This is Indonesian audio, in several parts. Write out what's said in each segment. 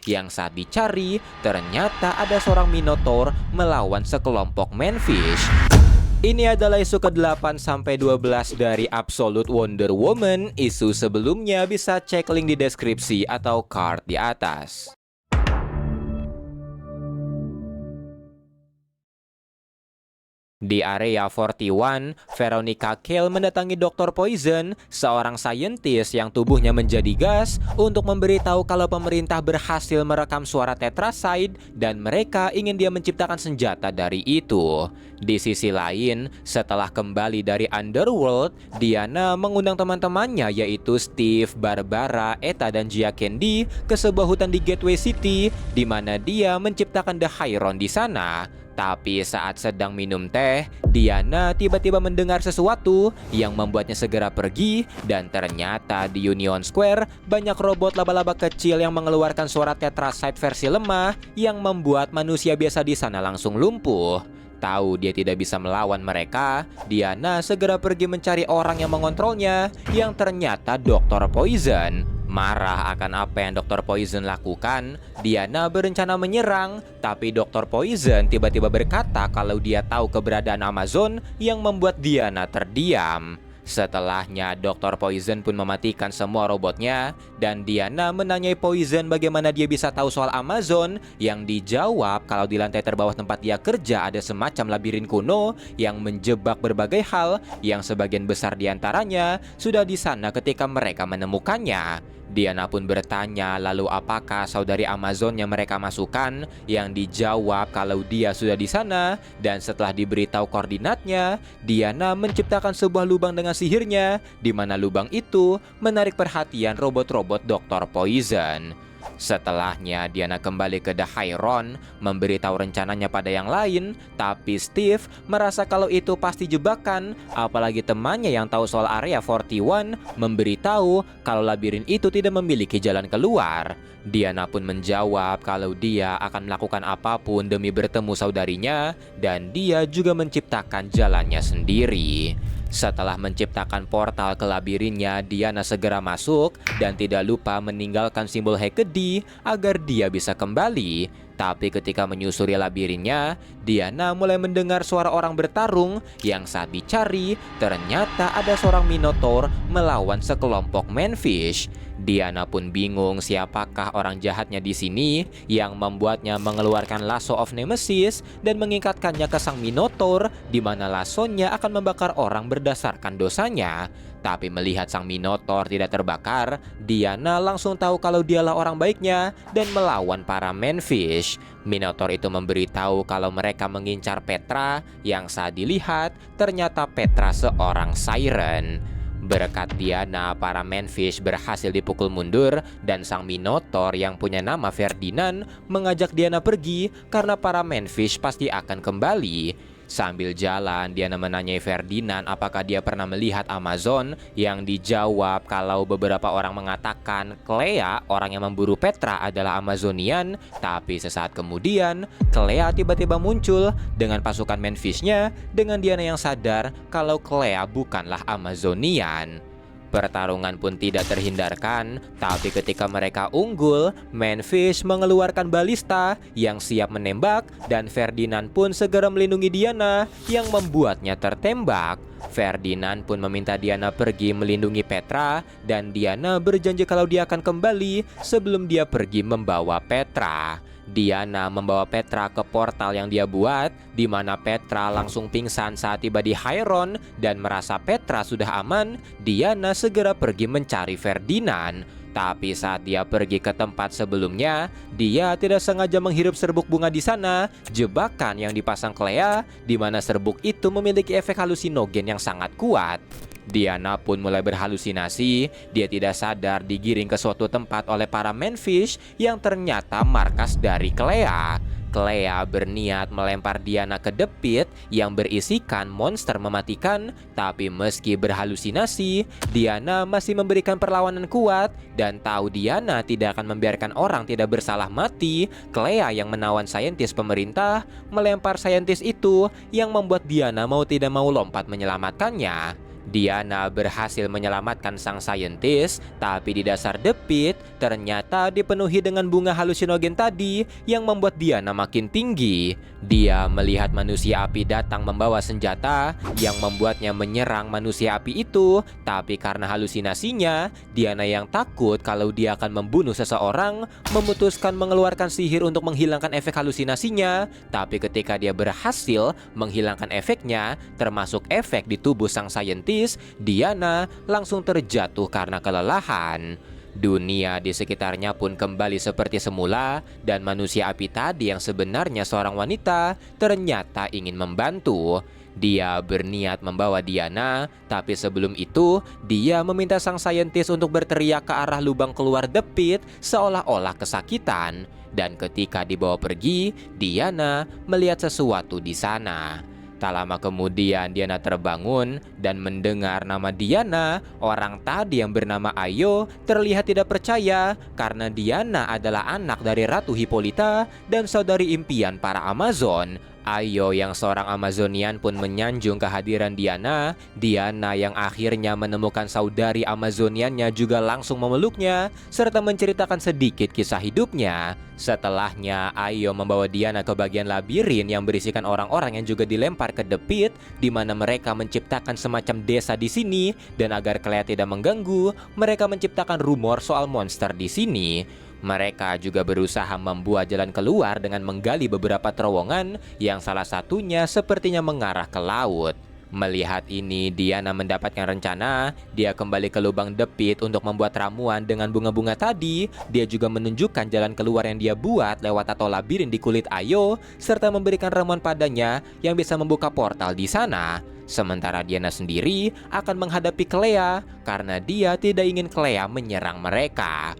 yang saat dicari ternyata ada seorang Minotaur melawan sekelompok Manfish. Ini adalah isu ke-8-12 dari Absolute Wonder Woman. Isu sebelumnya bisa cek link di deskripsi atau card di atas. Di Area 41, Veronica Cale mendatangi Dr. Poison, seorang saintis yang tubuhnya menjadi gas, untuk memberitahu kalau pemerintah berhasil merekam suara tetraside dan mereka ingin dia menciptakan senjata dari itu. Di sisi lain, setelah kembali dari Underworld, Diana mengundang teman-temannya yaitu Steve, Barbara, Eta, dan Gia Candy ke sebuah hutan di Gateway City, di mana dia menciptakan The Hyron di sana. Tapi saat sedang minum teh, Diana tiba-tiba mendengar sesuatu yang membuatnya segera pergi, dan ternyata di Union Square banyak robot laba-laba kecil yang mengeluarkan suara tetraside versi lemah yang membuat manusia biasa di sana langsung lumpuh. Tahu dia tidak bisa melawan mereka, Diana segera pergi mencari orang yang mengontrolnya, yang ternyata Dr. Poison. Marah akan apa yang Dr. Poison lakukan, Diana berencana menyerang, tapi Dr. Poison tiba-tiba berkata kalau dia tahu keberadaan Amazon yang membuat Diana terdiam. Setelahnya, Dr. Poison pun mematikan semua robotnya, dan Diana menanyai Poison bagaimana dia bisa tahu soal Amazon, yang dijawab kalau di lantai terbawah tempat dia kerja ada semacam labirin kuno yang menjebak berbagai hal, yang sebagian besar diantaranya sudah di sana ketika mereka menemukannya. Diana pun bertanya lalu apakah saudari Amazon yang mereka masukkan, yang dijawab kalau dia sudah di sana, dan setelah diberitahu koordinatnya, Diana menciptakan sebuah lubang dengan sihirnya, di mana lubang itu menarik perhatian robot-robot Dr. Poison. Setelahnya, Diana kembali ke The Hyron, memberitahu rencananya pada yang lain, tapi Steve merasa kalau itu pasti jebakan, apalagi temannya yang tahu soal Area 41 memberitahu kalau labirin itu tidak memiliki jalan keluar. Diana pun menjawab kalau dia akan melakukan apapun demi bertemu saudarinya, dan dia juga menciptakan jalannya sendiri. Setelah menciptakan portal ke labirinnya, Diana segera masuk dan tidak lupa meninggalkan simbol Hekedi agar dia bisa kembali. Tapi ketika menyusuri labirinnya, Diana mulai mendengar suara orang bertarung yang saat dicari ternyata ada seorang Minotaur melawan sekelompok Manfish. Diana pun bingung siapakah orang jahatnya di sini yang membuatnya mengeluarkan Lasso of Nemesis dan mengikatkannya ke sang Minotaur, di mana lasonya akan membakar orang berdasarkan dosanya. Tapi melihat sang Minotaur tidak terbakar, Diana langsung tahu kalau dialah orang baiknya dan melawan para Manfish. Minotaur itu memberitahu kalau mereka mengincar Petra, yang saat dilihat ternyata Petra seorang siren. Berkat Diana, para Manfish berhasil dipukul mundur, dan sang Minotaur yang punya nama Ferdinand mengajak Diana pergi karena para Manfish pasti akan kembali. Sambil jalan, Diana menanyai Ferdinand apakah dia pernah melihat Amazon, yang dijawab kalau beberapa orang mengatakan Clea, orang yang memburu Petra, adalah Amazonian. Tapi sesaat kemudian, Clea tiba-tiba muncul dengan pasukan Manfish-nya, dengan Diana yang sadar kalau Clea bukanlah Amazonian. Pertarungan pun tidak terhindarkan, tapi ketika mereka unggul, Manfish mengeluarkan balista yang siap menembak, dan Ferdinand pun segera melindungi Diana yang membuatnya tertembak. Ferdinand pun meminta Diana pergi melindungi Petra, dan Diana berjanji kalau dia akan kembali sebelum dia pergi membawa Petra. Diana membawa Petra ke portal yang dia buat, di mana Petra langsung pingsan saat tiba di Hyron, dan merasa Petra sudah aman, Diana segera pergi mencari Ferdinand. Tapi saat dia pergi ke tempat sebelumnya, dia tidak sengaja menghirup serbuk bunga di sana, jebakan yang dipasang Clea, di mana serbuk itu memiliki efek halusinogen yang sangat kuat. Diana pun mulai berhalusinasi, dia tidak sadar digiring ke suatu tempat oleh para Manfish yang ternyata markas dari Clea. Clea berniat melempar Diana ke The Pit yang berisikan monster mematikan, tapi meski berhalusinasi, Diana masih memberikan perlawanan kuat, dan tahu Diana tidak akan membiarkan orang tidak bersalah mati. Clea yang menawan saintis pemerintah melempar saintis itu, yang membuat Diana mau tidak mau lompat menyelamatkannya. Diana berhasil menyelamatkan sang saintis, tapi di dasar The Pit ternyata dipenuhi dengan bunga halusinogen tadi yang membuat Diana makin tinggi. Dia melihat manusia api datang membawa senjata yang membuatnya menyerang manusia api itu, tapi karena halusinasinya, Diana yang takut kalau dia akan membunuh seseorang, memutuskan mengeluarkan sihir untuk menghilangkan efek halusinasinya. Tapi ketika dia berhasil menghilangkan efeknya, termasuk efek di tubuh sang saintis, Diana langsung terjatuh karena kelelahan. Dunia di sekitarnya pun kembali seperti semula dan manusia api tadi yang sebenarnya seorang wanita ternyata ingin membantu. Dia berniat membawa Diana, tapi sebelum itu dia meminta sang saintis untuk berteriak ke arah lubang keluar The Pit seolah-olah kesakitan. Dan ketika dibawa pergi, Diana melihat sesuatu di sana. Tak lama kemudian Diana terbangun dan mendengar nama Diana. Orang tadi yang bernama Ayo terlihat tidak percaya karena Diana adalah anak dari Ratu Hippolyta dan saudari impian para Amazon. Ayo yang seorang Amazonian pun menyanjung kehadiran Diana. Diana yang akhirnya menemukan saudari Amazoniannya juga langsung memeluknya serta menceritakan sedikit kisah hidupnya. Setelahnya, Ayo membawa Diana ke bagian labirin yang berisikan orang-orang yang juga dilempar ke The Pit, di mana mereka menciptakan semacam desa di sini, dan agar Clea tidak mengganggu, mereka menciptakan rumor soal monster di sini. Mereka juga berusaha membuat jalan keluar dengan menggali beberapa terowongan yang salah satunya sepertinya mengarah ke laut. Melihat ini, Diana mendapatkan rencana. Dia kembali ke lubang The Pit untuk membuat ramuan dengan bunga-bunga tadi. Dia juga menunjukkan jalan keluar yang dia buat lewat tato labirin di kulit Ayo, serta memberikan ramuan padanya yang bisa membuka portal di sana. Sementara Diana sendiri akan menghadapi Clea karena dia tidak ingin Clea menyerang mereka.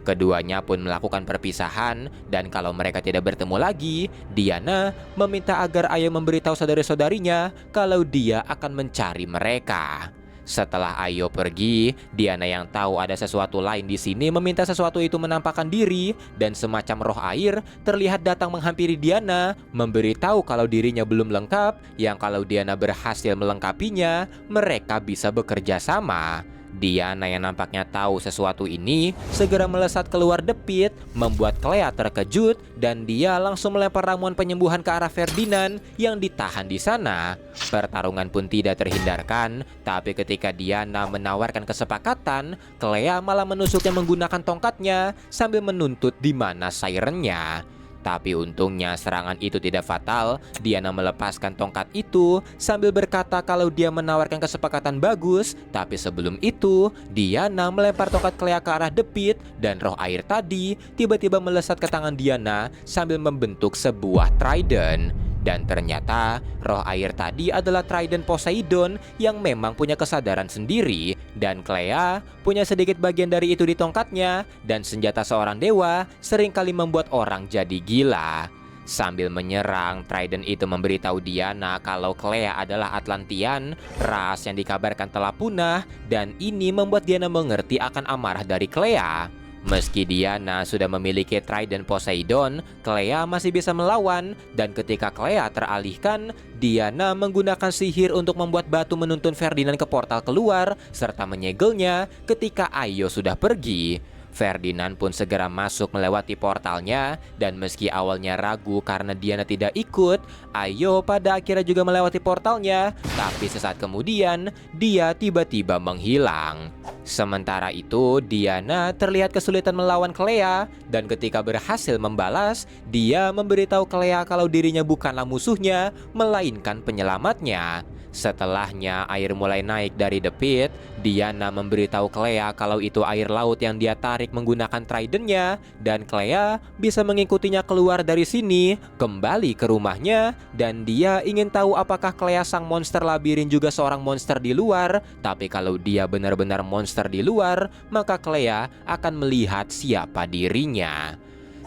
Keduanya pun melakukan perpisahan, dan kalau mereka tidak bertemu lagi, Diana meminta agar Ayo memberitahu saudari-saudarinya kalau dia akan mencari mereka. Setelah Ayo pergi, Diana yang tahu ada sesuatu lain di sini meminta sesuatu itu menampakkan diri, dan semacam roh air terlihat datang menghampiri Diana, memberitahu kalau dirinya belum lengkap, yang kalau Diana berhasil melengkapinya, mereka bisa bekerja sama. Diana yang nampaknya tahu sesuatu ini segera melesat keluar The Pit, membuat Clea terkejut dan dia langsung melempar ramuan penyembuhan ke arah Ferdinand yang ditahan di sana. Pertarungan pun tidak terhindarkan, tapi ketika Diana menawarkan kesepakatan, Clea malah menusuknya menggunakan tongkatnya sambil menuntut di mana sirennya. Tapi untungnya serangan itu tidak fatal. Diana melepaskan tongkat itu sambil berkata kalau dia menawarkan kesepakatan bagus. Tapi sebelum itu, Diana melempar tongkat Clea ke arah The Pit, dan roh air tadi tiba-tiba melesat ke tangan Diana sambil membentuk sebuah trident. Dan ternyata roh air tadi adalah Trident Poseidon yang memang punya kesadaran sendiri. Dan Clea punya sedikit bagian dari itu di tongkatnya. Dan senjata seorang dewa seringkali membuat orang jadi gila. Sambil menyerang, Trident itu memberitahu Diana kalau Clea adalah Atlantean, ras yang dikabarkan telah punah. Dan ini membuat Diana mengerti akan amarah dari Clea. Meski Diana sudah memiliki Trident Poseidon, Clea masih bisa melawan, dan ketika Clea teralihkan, Diana menggunakan sihir untuk membuat batu menuntun Ferdinand ke portal keluar, serta menyegelnya ketika Ayo sudah pergi. Ferdinand pun segera masuk melewati portalnya, dan meski awalnya ragu karena Diana tidak ikut, Ayo pada akhirnya juga melewati portalnya, tapi sesaat kemudian dia tiba-tiba menghilang. Sementara itu, Diana terlihat kesulitan melawan Clea, dan ketika berhasil membalas, dia memberitahu Clea kalau dirinya bukanlah musuhnya, melainkan penyelamatnya. Setelahnya air mulai naik dari The Pit, Diana memberitahu Clea kalau itu air laut yang dia tarik menggunakan tridentnya, dan Clea bisa mengikutinya keluar dari sini, kembali ke rumahnya, dan dia ingin tahu apakah Clea sang monster labirin juga seorang monster di luar. Tapi kalau dia benar-benar monster di luar, maka Clea akan melihat siapa dirinya.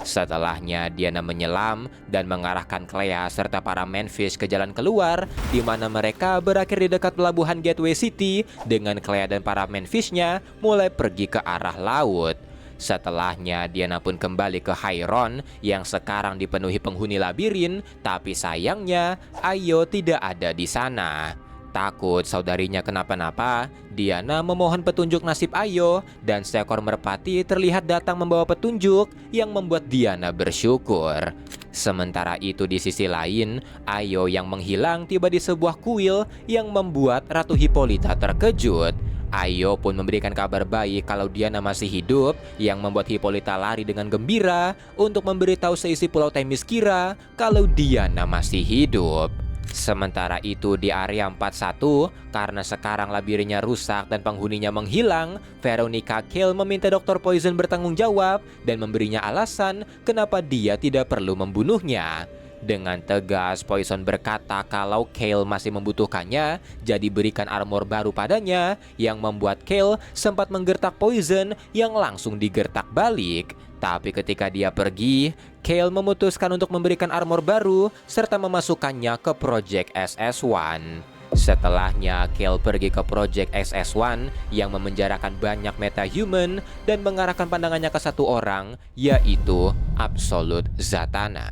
Setelahnya Diana menyelam dan mengarahkan Clea serta para Manfish ke jalan keluar, di mana mereka berakhir di dekat pelabuhan Gateway City dengan Clea dan para Manfishnya mulai pergi ke arah laut. Setelahnya Diana pun kembali ke Hyron yang sekarang dipenuhi penghuni labirin, tapi sayangnya Ayo tidak ada di sana. Takut saudarinya kenapa-napa, Diana memohon petunjuk nasib Ayo dan seekor merpati terlihat datang membawa petunjuk yang membuat Diana bersyukur. Sementara itu di sisi lain, Ayo yang menghilang tiba di sebuah kuil yang membuat Ratu Hippolyta terkejut. Ayo pun memberikan kabar baik kalau Diana masih hidup yang membuat Hippolyta lari dengan gembira untuk memberitahu seisi Pulau Themyscira kalau Diana masih hidup. Sementara itu di area 41, karena sekarang labirinnya rusak dan penghuninya menghilang, Veronica Cale meminta Dr. Poison bertanggung jawab dan memberinya alasan kenapa dia tidak perlu membunuhnya. Dengan tegas, Poison berkata kalau Cale masih membutuhkannya, jadi berikan armor baru padanya, yang membuat Cale sempat menggertak Poison yang langsung digertak balik. Tapi ketika dia pergi, Cale memutuskan untuk memberikan armor baru serta memasukkannya ke Project SS-1. Setelahnya, Cale pergi ke Project SS-1 yang memenjarakan banyak metahuman dan mengarahkan pandangannya ke satu orang, yaitu Absolute Zatanna.